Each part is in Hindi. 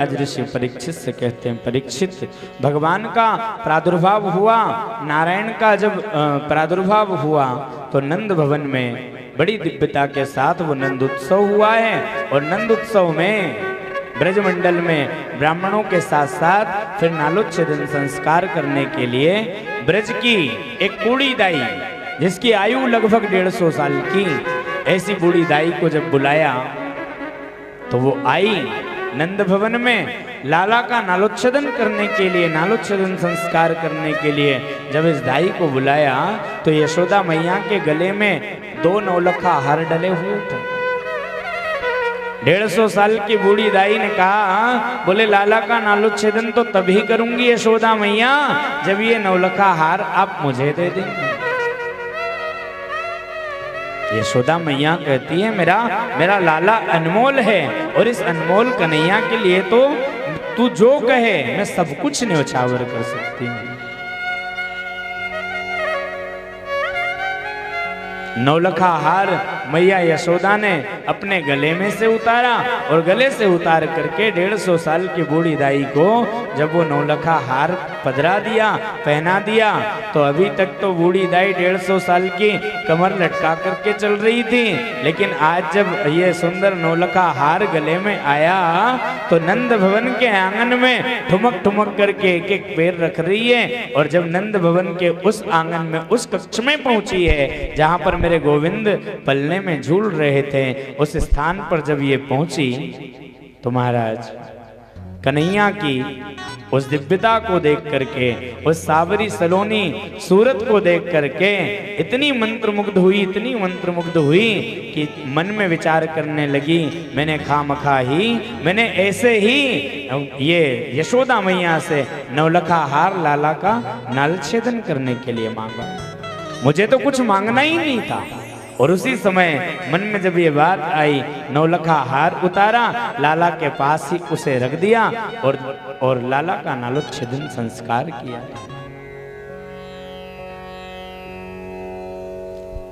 आज ऋषि परीक्षित से कहते हैं, परीक्षित भगवान का प्रादुर्भाव हुआ, नारायण का जब प्रादुर्भाव हुआ तो नंद भवन में बड़ी दिव्यता के साथ वो नंद उत्सव हुआ है। और नंद उत्सव में ब्रजमंडल में ब्राह्मणों के साथ साथ फिर नालोच्छेदन संस्कार करने के लिए ब्रज की एक बूढ़ी दाई, जिसकी आयु लगभग 150 साल की, ऐसी बूढ़ी दाई को जब बुलाया तो वो आई नंद भवन में लाला का नालोच्छेदन करने के लिए, नालोच्छेदन संस्कार करने के लिए। जब इस दाई को बुलाया तो यशोदा मैया के गले में 2 नौलखा हार डले हुए थे। 150 साल की बूढ़ी दाई ने कहा, बोले लाला का नालोच्छेदन तो तभी करूंगी यशोदा मैया जब ये नौलखा हार आप मुझे दे देंगे। यशोदा मैया कहती है, मेरा लाला अनमोल है और इस अनमोल कन्हैया के लिए तो तू जो कहे मैं सब कुछ न्योछावर कर सकती हूँ। नौलखा हार मैया यशोदा ने अपने गले में से उतारा और गले से उतार करके 150 साल की बूढ़ी दाई को जब वो नौलखा हार पधरा दिया, पहना दिया, तो अभी तक तो बूढ़ी दाई 150 साल की कमर लटका करके चल रही थी, लेकिन आज जब ये सुंदर नौलखा हार गले में आया तो नंद भवन के आंगन में ठुमक ठुमक करके एक एक पैर रख रही है। और जब नंद भवन के उस आंगन में, उस कक्ष में पहुंची है जहां पर मेरे गोविंद पलने में झूल रहे थे, उस स्थान पर जब ये पहुंची तो महाराज कन्हैया की उस दिव्यता को देख करके, उस सावरी सलोनी सूरत को देख करके इतनी मंत्रमुग्ध हुई, इतनी मंत्रमुग्ध हुई कि मन में विचार करने लगी, मैंने खामखा ही, मैंने ऐसे ही ये यशोदा मैया से नौलखा हार लाला का नालछेदन करने के लिए मांगा, मुझे तो कुछ मांगना ही नहीं था। और उसी समय मन में जब ये बात आई, नौलखा हार उतारा, लाला के पास ही उसे रख दिया और लाला का नालोच्छेदन संस्कार किया।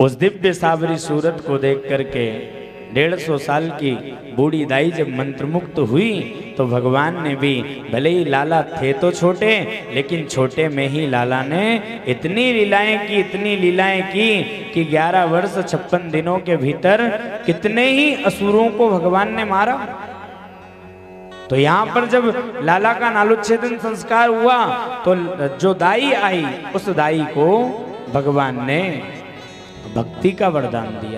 उस दिव्य सावरी सूरत को देख करके 150 साल की बूढ़ी दाई जब मंत्रमुक्त हुई तो भगवान ने भी, भले ही लाला थे तो छोटे, लेकिन छोटे में ही लाला ने इतनी लीलाएं की, इतनी लीलाएं की कि 11 वर्ष 56 दिनों के भीतर कितने ही असुरों को भगवान ने मारा। तो यहाँ पर जब लाला का नालोच्छेदन संस्कार हुआ तो जो दाई आई, उस दाई को भगवान ने भक्ति का वरदान दिया।